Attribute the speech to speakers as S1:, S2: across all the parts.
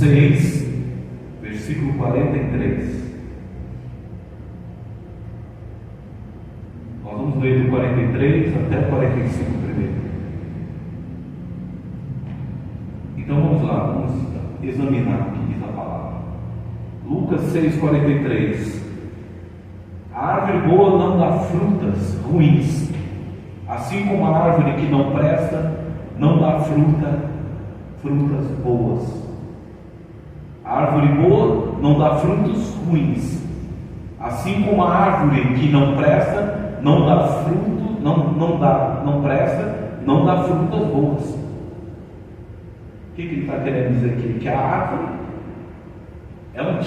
S1: 6, versículo 43. Nós vamos ler do 43 até o 45 primeiro. Então vamos lá, vamos examinar o que diz a palavra. Lucas 6, 43. A árvore boa não dá frutas ruins, assim como a árvore que não presta não dá frutas boas. A árvore boa não dá frutos ruins, assim como a árvore que não presta não dá fruto, não presta, não dá frutas boas. O que ele está querendo dizer aqui? Que a árvore é um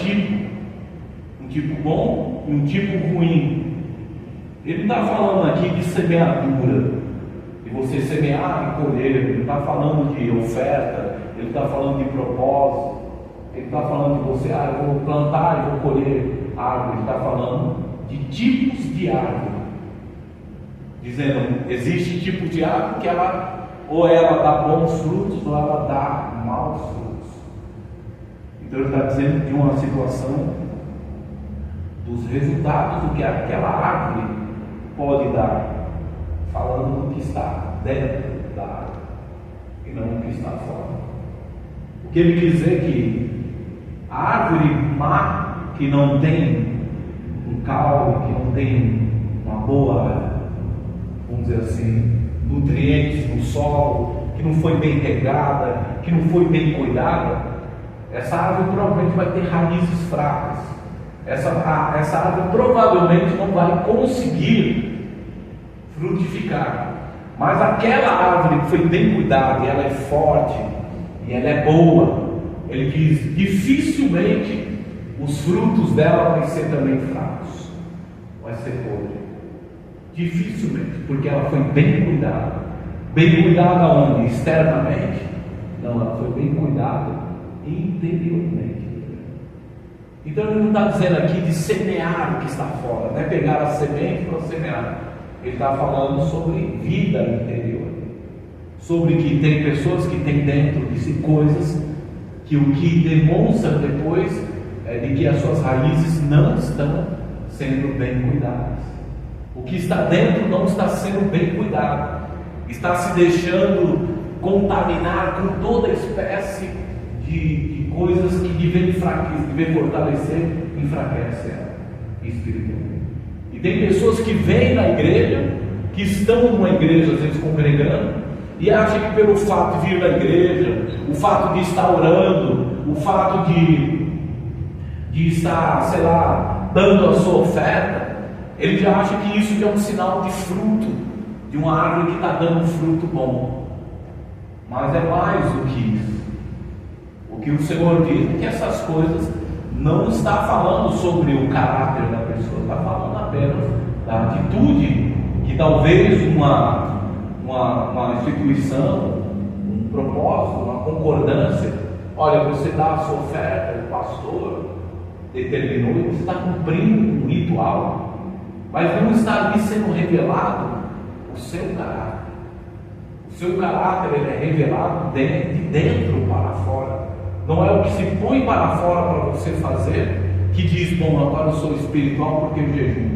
S1: tipo bom e um tipo ruim. Ele não está falando aqui de semeadura, de você semear e colher. Ele não está falando de oferta, ele está falando de propósito. Ele está falando de você, eu vou plantar e vou colher árvore. Ele está falando de tipos de árvore, dizendo, existe tipo de árvore que ou ela dá bons frutos ou ela dá maus frutos. Então ele está dizendo de uma situação dos resultados do que aquela árvore pode dar, falando do que está dentro da árvore e não do que está fora. O que ele quis dizer é que a árvore má, que não tem um caule, que não tem uma boa, vamos dizer assim, nutrientes no solo, que não foi bem regada, que não foi bem cuidada, essa árvore provavelmente vai ter raízes fracas. Essa árvore provavelmente não vai conseguir frutificar. Mas aquela árvore que foi bem cuidada, e ela é forte, e ela é boa, ele diz, dificilmente os frutos dela vão ser também fracos, vai ser podre. Dificilmente, porque ela foi bem cuidada. Bem cuidada onde? Externamente? Não, ela foi bem cuidada interiormente. Então ele não está dizendo aqui de semear o que está fora, não é pegar a semente para semear. Ele está falando sobre vida interior, sobre que tem pessoas que têm dentro de si coisas que o que demonstra depois é de que as suas raízes não estão sendo bem cuidadas. O que está dentro não está sendo bem cuidado, está se deixando contaminar com toda espécie de coisas que devem fortalecer, enfraquecem ela espiritualmente. E tem pessoas que vêm na igreja, que estão numa igreja às vezes congregando, e acham que pelo fato de vir na igreja, o fato de estar orando, o fato de estar, sei lá, dando a sua oferta, ele já acha que isso é um sinal de fruto, de uma árvore que está dando fruto bom. Mas é mais do que isso. O que o Senhor diz é que essas coisas não está falando sobre o caráter da pessoa, está falando apenas da atitude que talvez uma instituição, um propósito, uma concordância, olha, você dá a sua oferta, o pastor determinou, e você está cumprindo um ritual, mas não está ali sendo revelado o seu caráter. O seu caráter ele é revelado de dentro para fora. Não é o que se põe para fora para você fazer que diz, bom, agora eu sou espiritual porque eu jejum,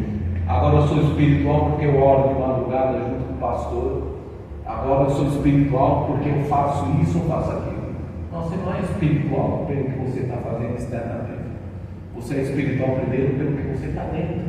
S1: agora eu sou espiritual porque eu oro de madrugada junto com o pastor, agora eu sou espiritual porque eu faço isso ou faço aquilo. Não, você não é espiritual pelo que você está fazendo externamente. Você é espiritual primeiro pelo que você está dentro.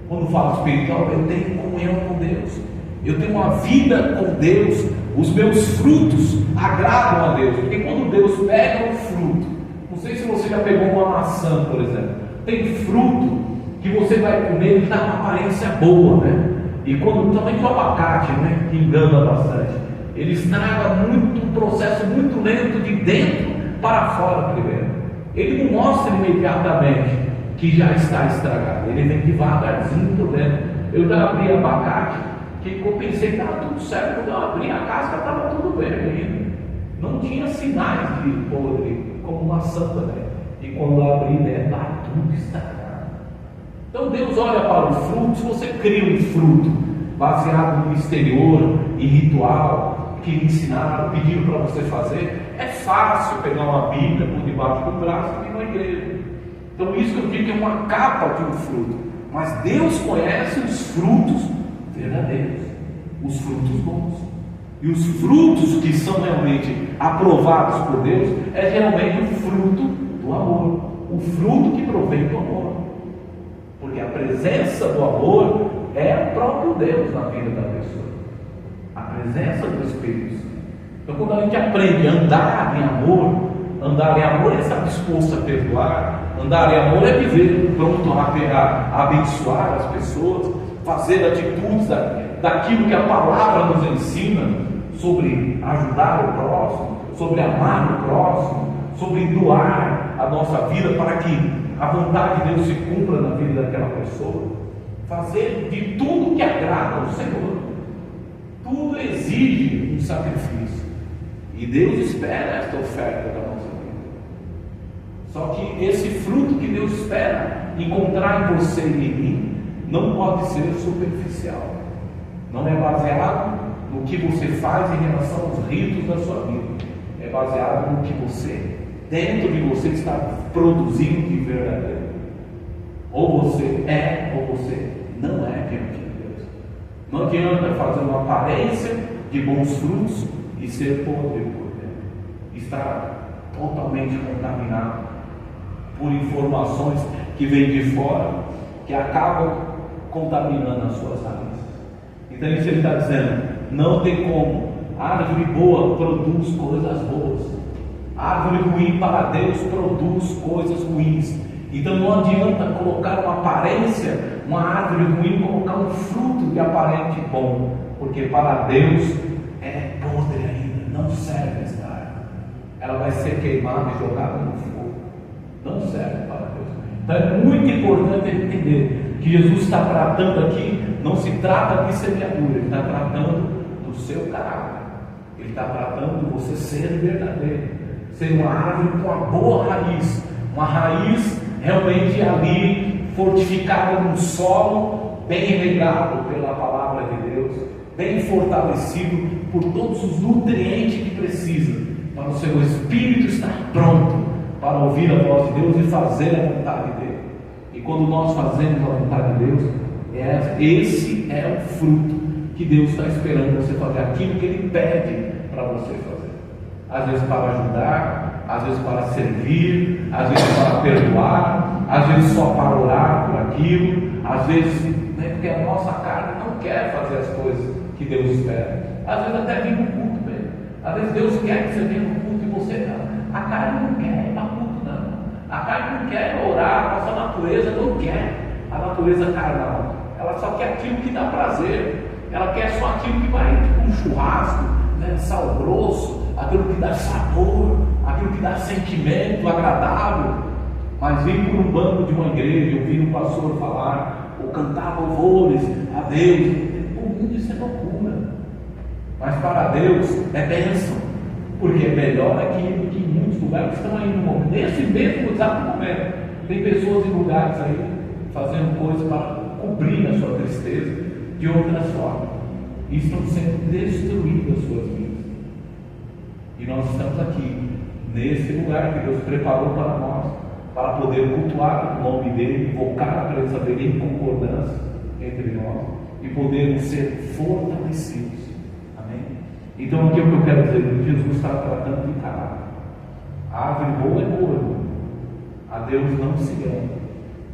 S1: Quando falo espiritual, eu tenho comunhão com Deus, eu tenho uma vida com Deus, os meus frutos agradam a Deus. Porque quando Deus pega um fruto, não sei se você já pegou uma maçã, por exemplo, tem fruto que você vai comer e dá uma aparência boa, né? E quando também o abacate, né, que engana bastante, ele estraga muito, um processo muito lento de dentro para fora primeiro. Ele não mostra imediatamente que já está estragado, ele vem devagarzinho por dentro. Eu já abri abacate, que eu pensei que estava tudo certo. Quando eu abri a casca estava tudo bem ainda, não tinha sinais de podre, como maçã também. E quando eu abri, está tudo estragado. Então Deus olha para o fruto. Se você cria um fruto baseado no exterior, em ritual, que lhe ensinaram, pediram para você fazer, É fácil pegar uma Bíblia por debaixo do braço e ir na igreja. Então isso que eu digo que é uma capa de um fruto. Mas Deus conhece os frutos verdadeiros, os frutos bons. E os frutos que são realmente aprovados por Deus é realmente o fruto do amor, o fruto que provém do amor. Porque a presença do amor é o próprio Deus na vida da pessoa, a presença do Espírito Santo. Então, quando a gente aprende a andar em amor é estar disposto a perdoar, andar em amor é viver pronto a abençoar as pessoas, fazer atitudes daquilo que a palavra nos ensina sobre ajudar o próximo, sobre amar o próximo, sobre doar a nossa vida para que a vontade de Deus se cumpra na vida daquela pessoa. Fazer de tudo que agrada ao Senhor. Tudo exige um sacrifício. E Deus espera esta oferta da nossa vida. Só que esse fruto que Deus espera encontrar em você e em mim não pode ser superficial. Não é baseado no que você faz em relação aos ritos da sua vida. É baseado no que você, dentro de você, está produzindo de verdadeiro. Ou você é, ou você não é diante de Deus. Não adianta fazer uma aparência de bons frutos e ser podre por dentro. Estar totalmente contaminado por informações que vêm de fora, que acabam contaminando as suas raízes. Então isso ele está dizendo, não tem como. Árvore boa produz coisas boas. Árvore ruim para Deus produz coisas ruins. Então não adianta colocar uma aparência, uma árvore ruim, colocar um fruto de aparente bom, porque para Deus é podre ainda, não serve esta árvore. Ela vai ser queimada e jogada no fogo. Não serve para Deus. Então é muito importante entender que Jesus está tratando aqui, não se trata de semeadura, ele está tratando do seu caráter. Ele está tratando de você ser verdadeiro, ser uma árvore com uma boa raiz, uma raiz realmente ali fortificada num solo bem regado pela palavra de Deus, bem fortalecido por todos os nutrientes que precisa para o seu espírito estar pronto para ouvir a voz de Deus e fazer a vontade dele. E quando nós fazemos a vontade de Deus, esse é o fruto que Deus está esperando você fazer, aquilo que Ele pede para você fazer. Às vezes para ajudar, às vezes para servir, às vezes para perdoar, às vezes só para orar por aquilo, às vezes porque a nossa carne não quer fazer as coisas que Deus espera. Às vezes até vir no culto mesmo. Às vezes Deus quer que você venha no culto e você não. A carne não quer ir para culto, não. A carne não quer orar, a nossa natureza não quer. A natureza carnal, ela só quer aquilo que dá prazer. Ela quer só aquilo que vai, tipo um churrasco, né, sal grosso, aquilo que dá sabor, aquilo que dá sentimento agradável. Mas vir por um banco de uma igreja, ouvir um pastor falar, ou cantar louvores a Deus, por mundo isso é loucura. Mas para Deus é bênção, porque é melhor aquilo que em muitos lugares estão aí no momento, nesse mesmo exato momento. Tem pessoas em lugares aí fazendo coisas para cobrir a sua tristeza de outras formas, e estão sendo destruídas as suas vidas. E nós estamos aqui, nesse lugar que Deus preparou para nós, para poder cultuar o nome dEle, invocar a presença dEle em concordância entre nós, e podermos ser fortalecidos. Amém? Então aqui é o que eu quero dizer, Jesus está tratando de caráter. A árvore boa é boa, irmão. A Deus não se engana.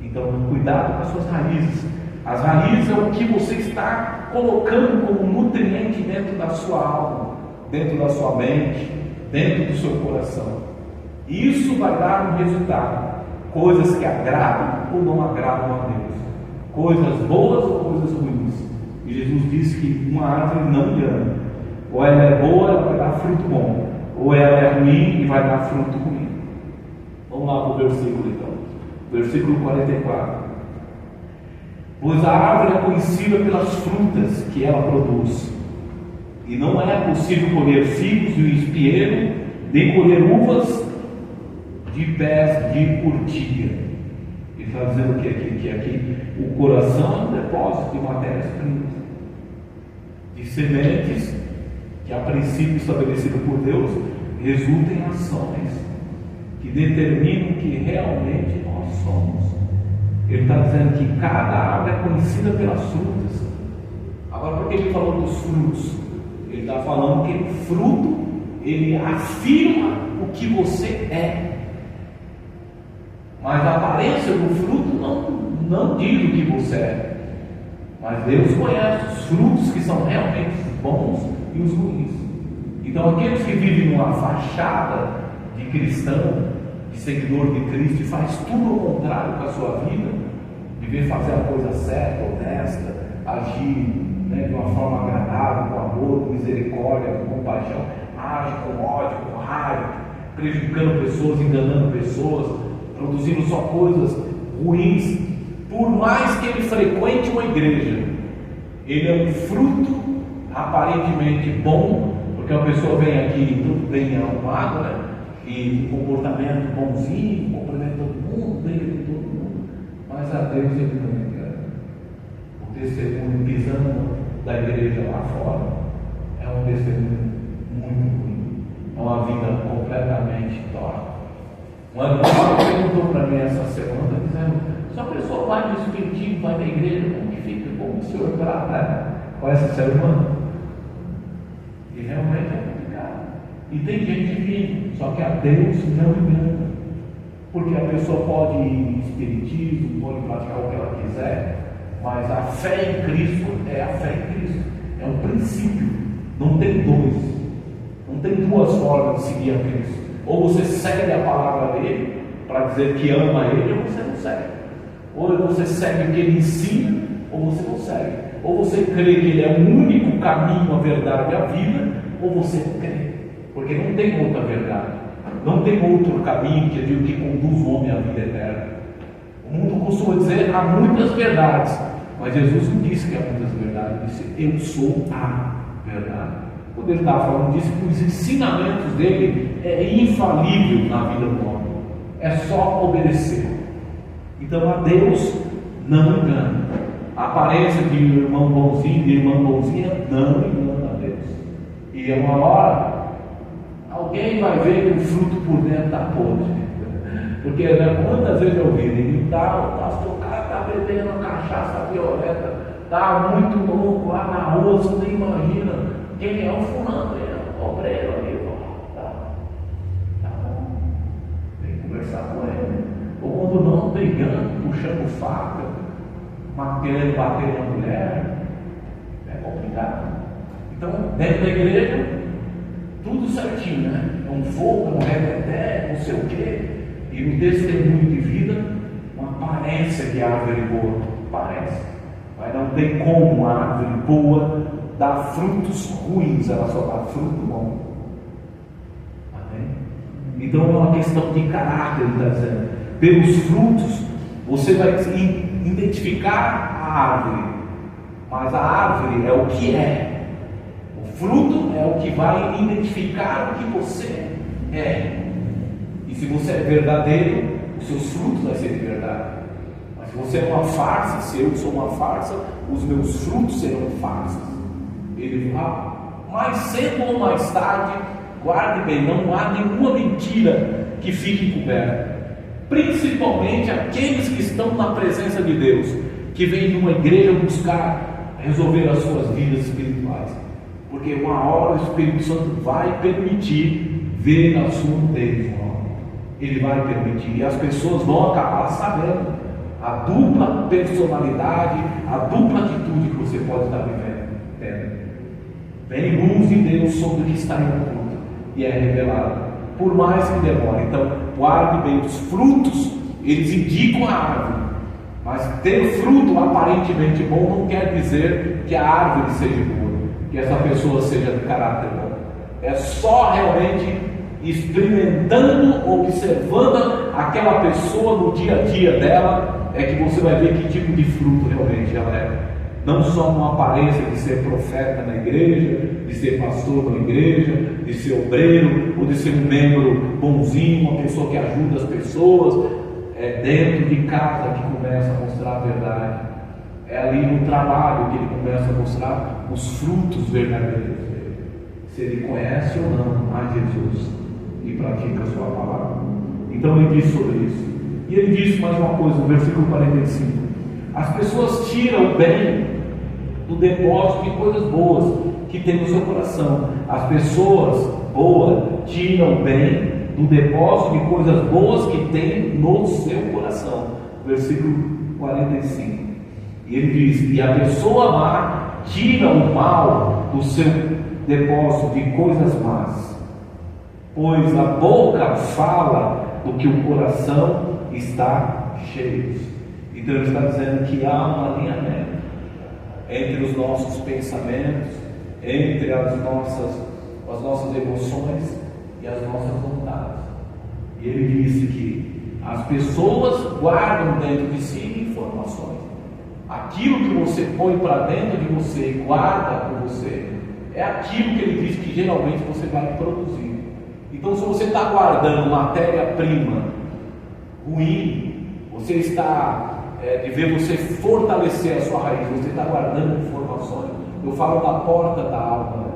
S1: Então cuidado com as suas raízes. As raízes é o que você está colocando como nutriente dentro da sua alma, dentro da sua mente, dentro do seu coração. Isso vai dar um resultado. Coisas que agradam ou não agradam a Deus. Coisas boas ou coisas ruins. E Jesus disse que uma árvore não engana. Ou ela é boa, ela vai dar fruto bom. Ou ela é ruim e vai dar fruto ruim. Vamos lá para o versículo então. Versículo 44. Pois a árvore é conhecida pelas frutas que ela produz, e não é possível colher figos do espinheiro, nem colher uvas de pés de urtiga. Ele está dizendo que aqui o coração é um depósito de matérias-primas, de sementes que a princípio estabelecido por Deus, resulta em ações que determinam que realmente nós somos. Ele está dizendo que cada árvore é conhecida pelas frutas. Agora, por que ele falou dos frutos? Ele está falando que o fruto, ele afirma o que você é. Mas a aparência do fruto não diz o que você é. Mas Deus conhece os frutos que são realmente bons e os ruins. Então aqueles que vivem numa fachada de cristão, de seguidor de Cristo, e faz tudo ao contrário com a sua vida, viver fazer a coisa certa, honesta, agir de uma forma agradável, com amor, com misericórdia, com compaixão, age com ódio, com raiva, prejudicando pessoas, enganando pessoas, produzindo só coisas ruins. Por mais que ele frequente uma igreja, ele é um fruto aparentemente bom, porque a pessoa vem aqui tudo bem arrumado, né? E comportamento bonzinho, cumprimenta todo mundo, briga com todo mundo, mas a Deus ele não engana. O testemunho pisando da igreja lá fora é um testemunho muito ruim, é uma vida completamente torta. Um irmão perguntou para mim essa semana, dizendo: se a pessoa vai no espiritismo, vai na igreja, como que fica? Como o senhor trata com essa ser humano? E realmente é complicado. E tem gente vindo, só que a Deus não engana. Porque a pessoa pode ir em espiritismo, pode praticar o que ela quiser, mas a fé em Cristo é a fé em Cristo. É um princípio. Não tem dois. Não tem duas formas de seguir a Cristo. Ou você segue a palavra dele para dizer que ama ele, ou você não segue. Ou você segue o que ele ensina, ou você não segue. Ou você crê que ele é o único caminho, a verdade e a vida, ou você crê. Porque não tem outra verdade. Não tem outro caminho que diga que conduz o homem à vida eterna. O mundo costuma dizer há muitas verdades, mas Jesus não disse que há muitas verdades. Ele disse: eu sou a verdade. Quando ele estava falando disso, os ensinamentos dele é infalível na vida do homem. É só obedecer. Então a Deus não engana. A aparência de irmão bonzinho, de irmã bonzinha, não engana a Deus. E é uma hora alguém vai ver que o fruto por dentro está podre. Porque quantas vezes eu vi, o cara está bebendo uma cachaça violenta, está muito louco lá na rua, você nem imagina quem é o fulano, é o obreiro ali. Tá bom, tem que conversar com ele. Ou quando não, brigando, puxando faca, querendo bater na mulher, é complicado. Então, dentro da igreja, tudo certinho, né? É um fogo, um rebeté, não sei o quê. E no testemunho de vida, uma aparência de árvore boa. Parece. Mas não tem como uma árvore boa dar frutos ruins, ela só dá fruto bom. Amém? Então é uma questão de caráter, ele está dizendo. Pelos frutos, você vai identificar a árvore. Mas a árvore é o que é. Fruto é o que vai identificar o que você é. E se você é verdadeiro, os seus frutos vão ser de verdade. Mas se você é uma farsa, se eu sou uma farsa, os meus frutos serão farsas. Ele fala: mais cedo ou mais tarde, guarde bem, não há nenhuma mentira que fique coberta. Principalmente aqueles que estão na presença de Deus, que vêm de uma igreja buscar resolver as suas vidas espirituais. Porque uma hora o Espírito Santo vai permitir ver a sua nudez, ele vai permitir, e as pessoas vão acabar sabendo a dupla personalidade, a dupla atitude que você pode estar vivendo. Vem luz de Deus sobre o que está em oculto e é revelado, por mais que demore. Então guarde bem, os frutos eles indicam a árvore, mas ter fruto aparentemente bom não quer dizer que a árvore seja boa, que essa pessoa seja de caráter bom. É só realmente experimentando, observando aquela pessoa no dia a dia dela, é que você vai ver que tipo de fruto realmente ela é. Não só uma aparência de ser profeta na igreja, de ser pastor na igreja, de ser obreiro, ou de ser um membro bonzinho, uma pessoa que ajuda as pessoas. É dentro de casa que começa a mostrar a verdade. É ali no trabalho que ele começa a mostrar os frutos verdadeiros dele. Se ele conhece ou não a Jesus. e pratica a sua palavra. Então ele diz sobre isso. E ele diz mais uma coisa, no versículo 45: as pessoas tiram o bem do depósito de coisas boas que tem no seu coração. As pessoas boas tiram o bem do depósito de coisas boas que tem no seu coração. Versículo 45. E ele diz: e a pessoa má tira o mal do seu depósito de coisas más, pois a boca fala do que o coração está cheio. Então ele está dizendo que há um alinhamento entre os nossos pensamentos, entre as nossas emoções e as nossas vontades. E ele disse que as pessoas guardam dentro de si informações. Aquilo que você põe para dentro de você e guarda com você é aquilo que ele diz que geralmente você vai produzir. Então, se você está guardando matéria-prima ruim, você está de ver você fortalecer a sua raiz, você está guardando informações. Eu falo da porta da alma, né?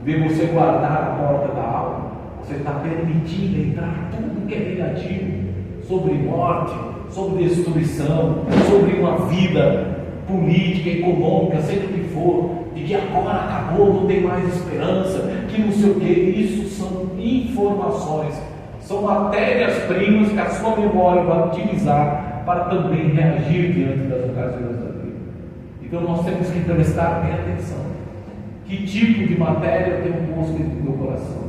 S1: De ver você guardar a porta da alma, você está permitindo entrar tudo que é negativo sobre morte, sobre destruição, sobre uma vida política, econômica, seja o que for, de que agora acabou, não tem mais esperança, que não sei o que. Isso são informações, são matérias-primas que a sua memória vai utilizar para também reagir diante das ocasiões da vida. Então nós temos que prestar bem atenção. Que tipo de matéria eu tenho posto dentro do meu coração?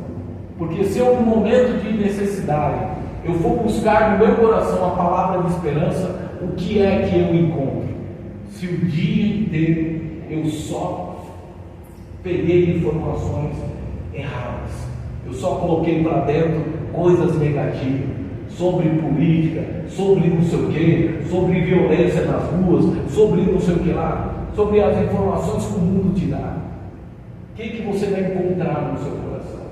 S1: Porque se eu, no momento de necessidade, eu for buscar no meu coração a palavra de esperança, o que é que eu encontro? Se o dia inteiro eu só peguei informações erradas, eu só coloquei para dentro coisas negativas, sobre política, sobre não sei o que, sobre violência nas ruas, sobre não sei o que lá, sobre as informações que o mundo te dá, o que você vai encontrar no seu coração?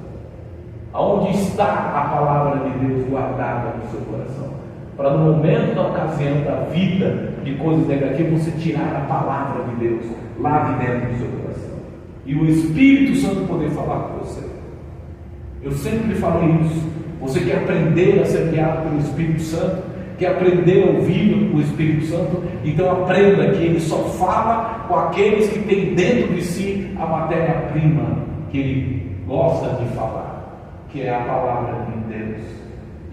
S1: Aonde está a palavra de Deus guardada no seu coração? Para no momento da ocasião da vida de coisas negativas, você tirar a palavra de Deus lá de dentro do seu coração e o Espírito Santo poder falar com você. Eu sempre falei isso. Você quer aprender a ser guiado pelo Espírito Santo? Quer aprender a ouvir o Espírito Santo? Então aprenda que ele só fala com aqueles que têm dentro de si a matéria-prima que ele gosta de falar, que é a palavra de Deus.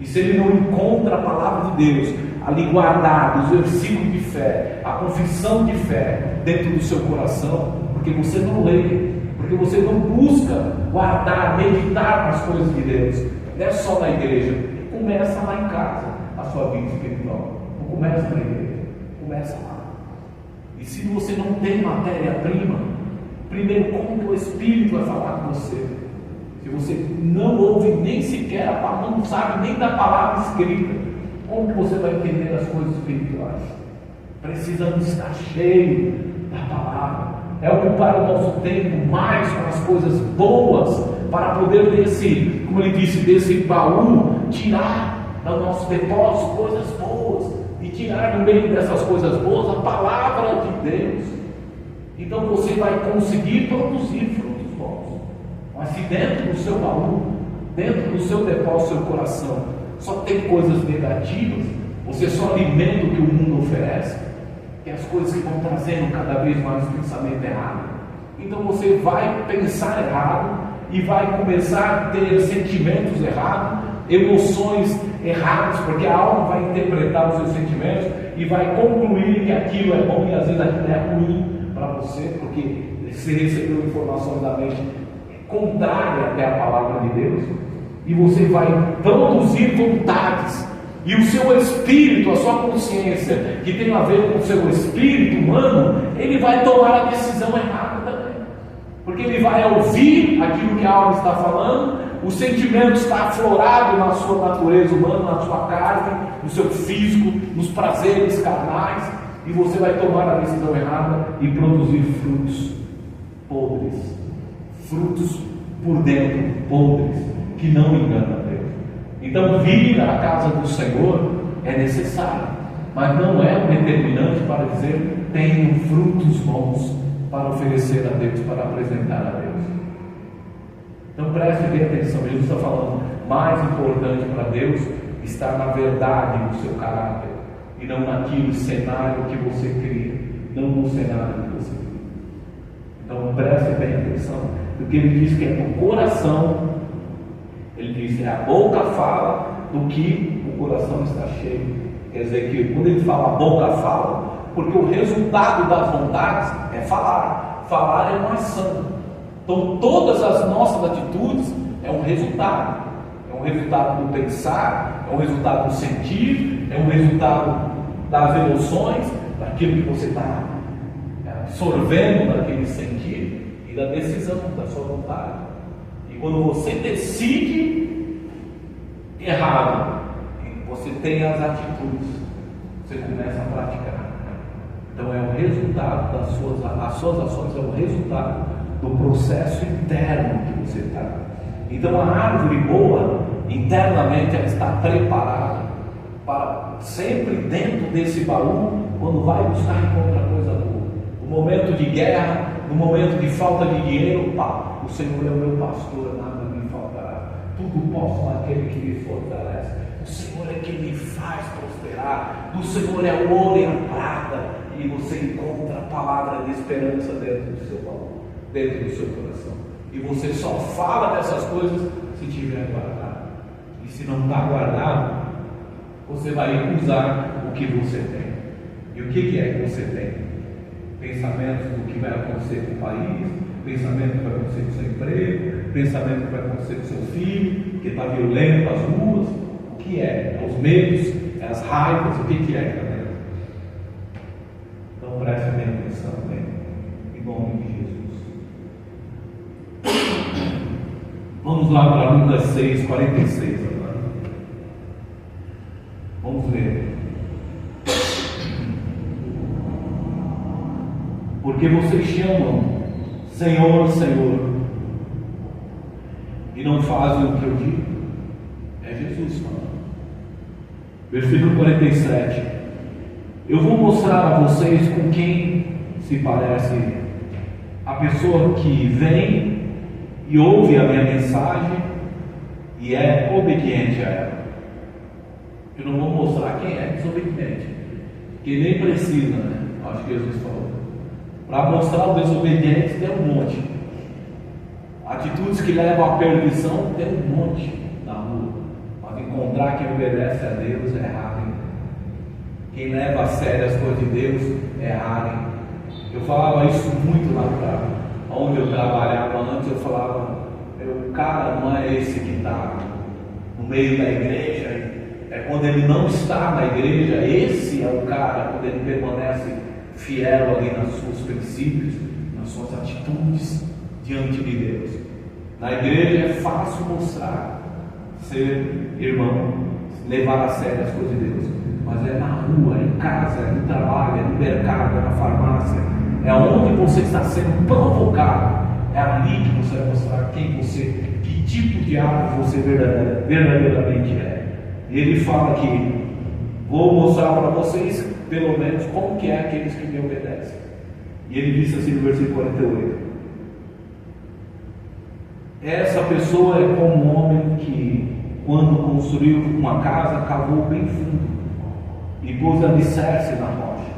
S1: E se ele não encontra a palavra de Deus ali guardada, os versículos de fé, a confissão de fé dentro do seu coração, porque você não lê, porque você não busca guardar, meditar nas coisas de Deus, não é só na igreja, começa lá em casa a sua vida espiritual, não começa na igreja, começa lá. E se você não tem matéria-prima, primeiro como que o Espírito vai falar com você? Se você não ouve nem sequer a palavra, não sabe nem da palavra escrita, como você vai entender as coisas espirituais? Precisamos estar cheios da palavra, é ocupar o nosso tempo mais com as coisas boas, para poder desse, como ele disse, desse baú, tirar do nosso depósito coisas boas, e tirar no meio dessas coisas boas a palavra de Deus. Então você vai conseguir produzir frutos bons. Mas se dentro do seu baú, dentro do seu depósito, seu coração, só tem coisas negativas, você só alimenta o que o mundo oferece, que é as coisas que vão trazendo cada vez mais pensamento errado, então você vai pensar errado e vai começar a ter sentimentos errados, emoções erradas, porque a alma vai interpretar os seus sentimentos e vai concluir que aquilo é bom e às vezes aquilo é ruim para você, porque você recebeu informações da mente contrária até a palavra de Deus, e você vai produzir vontades, e o seu espírito, a sua consciência, que tem a ver com o seu espírito humano, ele vai tomar a decisão errada também, porque ele vai ouvir aquilo que a alma está falando, o sentimento está aflorado na sua natureza humana, na sua carne, no seu físico, nos prazeres carnais, e você vai tomar a decisão errada e produzir frutos podres, frutos por dentro podres, que não enganam a Deus. Então vir à casa do Senhor é necessário, mas não é um determinante para dizer tenho frutos bons para oferecer a Deus, para apresentar a Deus. Então preste bem atenção, Jesus está falando, mais importante para Deus está na verdade do seu caráter e não naquele cenário que você cria, não no cenário que você cria. Então preste bem atenção, porque ele diz que é no coração, ele diz que a boca fala do que o coração está cheio. Quer dizer que quando ele fala a boca fala, porque o resultado das vontades é falar. Falar é uma ação. Então todas as nossas atitudes é um resultado. É um resultado do pensar, é um resultado do sentir, é um resultado das emoções, daquilo que você está absorvendo daquele sentir e da decisão, da sua vontade. E quando você decide errado, você tem as atitudes, você começa a praticar. Então é o resultado das suas ações, é o resultado do processo interno que você está. Então a árvore boa, internamente, ela está preparada para sempre dentro desse baú, quando vai buscar encontrar coisa boa. No momento de guerra, no momento de falta de dinheiro, pá, o Senhor é o meu pastor, nada me faltará. Tudo posso naquele que me fortalece. O Senhor é quem me faz prosperar. Do Senhor é o ouro e a prata. E você encontra a palavra de esperança dentro do seu baú, dentro do seu coração. E você só fala dessas coisas se tiver guardado. E se não está guardado, você vai usar o que você tem. E o que é que você tem? Pensamentos do que vai acontecer com o país, pensamento do que vai acontecer com o seu emprego, pensamento do que vai acontecer com o seu filho, que está violento as ruas. O que é? É os medos, é as raivas, o que é que está dentro? Então preste bem atenção, bem, em nome de Jesus. Vamos lá para Lucas 6:46 agora. Vamos ler. Porque vocês chamam Senhor, Senhor, e não fazem o que eu digo. É Jesus falando. Versículo 47. Eu vou mostrar a vocês com quem se parece a pessoa que vem e ouve a minha mensagem e é obediente a ela. Eu não vou mostrar quem é desobediente, que nem precisa, né? Acho que Jesus falou. Para mostrar o desobediente tem um monte. Atitudes que levam à perdição tem um monte na rua. Mas encontrar quem obedece a Deus é raro, hein? Quem leva a sério as coisas de Deus é raro, hein? Eu falava isso muito lá para onde eu trabalhava antes. Eu falava, o cara não é esse que está no meio da igreja, é quando ele não está na igreja. Esse é o cara, quando ele permanece fiel ali nos seus princípios, nas suas atitudes diante de Deus. Na igreja é fácil mostrar ser irmão, levar a sério as coisas de Deus, mas é na rua, é em casa, é no trabalho, é no mercado, é na farmácia, é onde você está sendo provocado. É ali que você vai mostrar quem você, que tipo de árvore você verdadeiramente é. E ele fala que vou mostrar para vocês pelo menos como que é aqueles que me obedecem. E ele disse assim no versículo 48: essa pessoa é como um homem que, quando construiu uma casa, cavou bem fundo e pôs alicerce na rocha.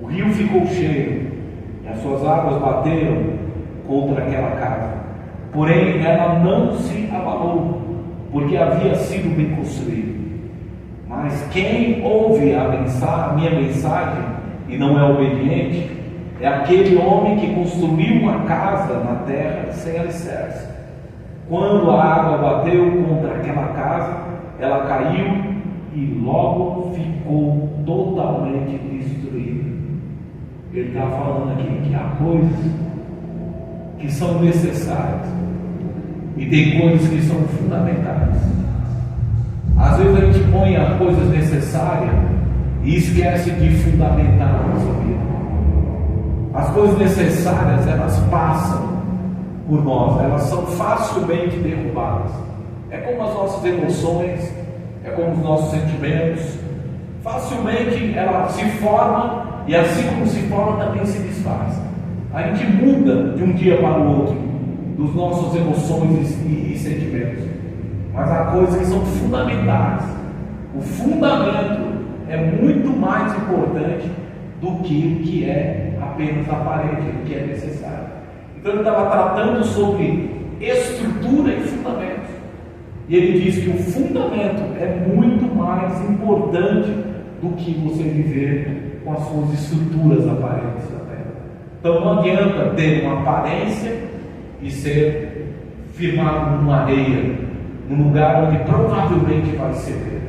S1: O rio ficou cheio e as suas águas bateram contra aquela casa, porém ela não se abalou, porque havia sido bem construída. Mas quem ouve a minha mensagem e não é obediente é aquele homem que construiu uma casa na terra sem alicerce. Quando a água bateu contra aquela casa, ela caiu e logo ficou totalmente destruída. Ele está falando aqui que há coisas que são necessárias e tem coisas que são fundamentais. Às vezes a gente põe as coisas necessárias e esquece de fundamentar a nossa vida. As coisas necessárias, elas passam por nós, elas são facilmente derrubadas. É como as nossas emoções, é como os nossos sentimentos. Facilmente ela se forma e assim como se forma também se desfaz. A gente muda de um dia para o outro dos nossos emoções e sentimentos. mas há coisas que são fundamentais. O fundamento é muito mais importante do que o que é apenas aparente, o que é necessário. Então ele estava tratando sobre estrutura e fundamento. E ele diz que o fundamento é muito mais importante do que você viver com as suas estruturas aparentes da terra. Então não adianta ter uma aparência e ser firmado numa areia, num lugar onde provavelmente vai ceder.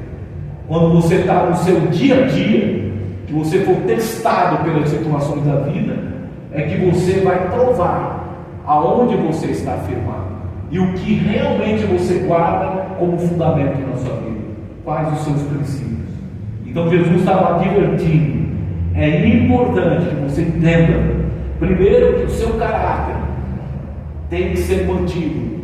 S1: Quando você está no seu dia a dia, que você for testado pelas situações da vida, é que você vai provar aonde você está firmado e o que realmente você guarda como fundamento na sua vida, quais os seus princípios. Então Jesus estava advertindo: é importante que você entenda, primeiro, que o seu caráter tem que ser mantido,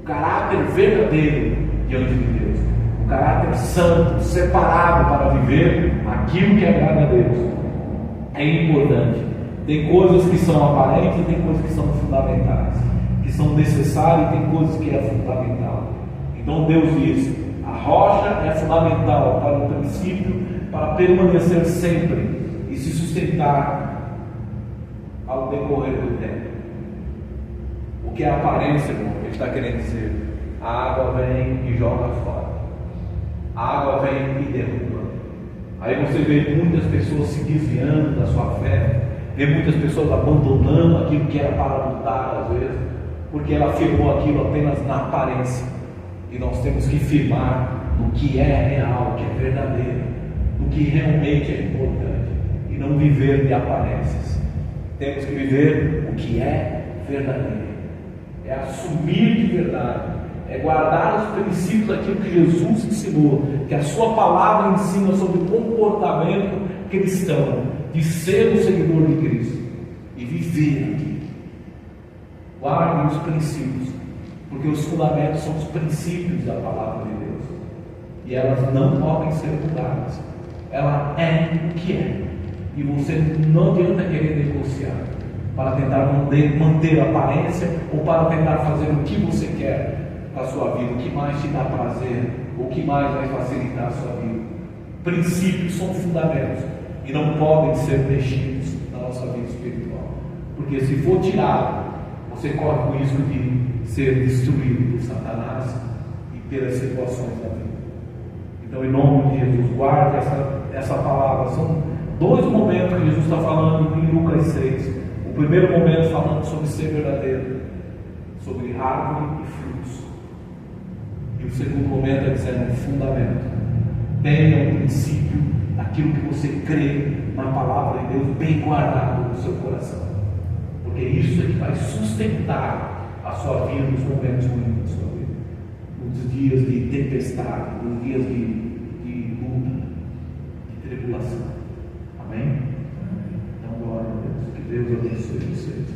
S1: o caráter verdadeiro diante de Deus, o caráter santo, separado para viver aquilo que agrada a Deus. É importante. Tem coisas que são aparentes e tem coisas que são fundamentais, que são necessárias, e tem coisas que é fundamental. Então Deus diz: a rocha é fundamental para o princípio, para permanecer sempre e se sustentar ao decorrer do tempo. O que é aparência, irmão? Ele está querendo dizer: a água vem e joga fora, a água vem e derruba. Aí você vê muitas pessoas se desviando da sua fé, vê muitas pessoas abandonando aquilo que era para lutar, às vezes, porque ela firmou aquilo apenas na aparência. E nós temos que firmar no que é real, o que é verdadeiro, no que realmente é importante, e não viver de aparências. Temos que viver o que é verdadeiro, é assumir de verdade, é guardar os princípios daquilo que Jesus ensinou, que a sua palavra ensina sobre o comportamento cristão, de ser um seguidor de Cristo e viver aqui. Guardem os princípios, porque os fundamentos são os princípios da palavra de Deus, e elas não podem ser mudadas. Ela é o que é, e você não adianta querer negociar para tentar manter a aparência, ou para tentar fazer o que você quer com a sua vida, o que mais te dá prazer, o que mais vai facilitar a sua vida. Princípios são fundamentos e não podem ser mexidos na nossa vida espiritual, porque se for tirado, você corre o risco de ser destruído por Satanás e pelas situações da vida. Então, em nome de Jesus, guarde essa palavra. São dois momentos que Jesus está falando em Lucas 6. O primeiro momento falando sobre ser verdadeiro, sobre árvore e frutos, e o segundo momento é dizendo fundamento. Tenha um princípio daquilo que você crê na palavra de Deus bem guardado no seu coração, porque isso é que vai sustentar a sua vida nos momentos ruins da sua vida, nos dias de tempestade, nos dias de luta, de tribulação. Amém? Então, glória a Deus. Que Deus abençoe vocês.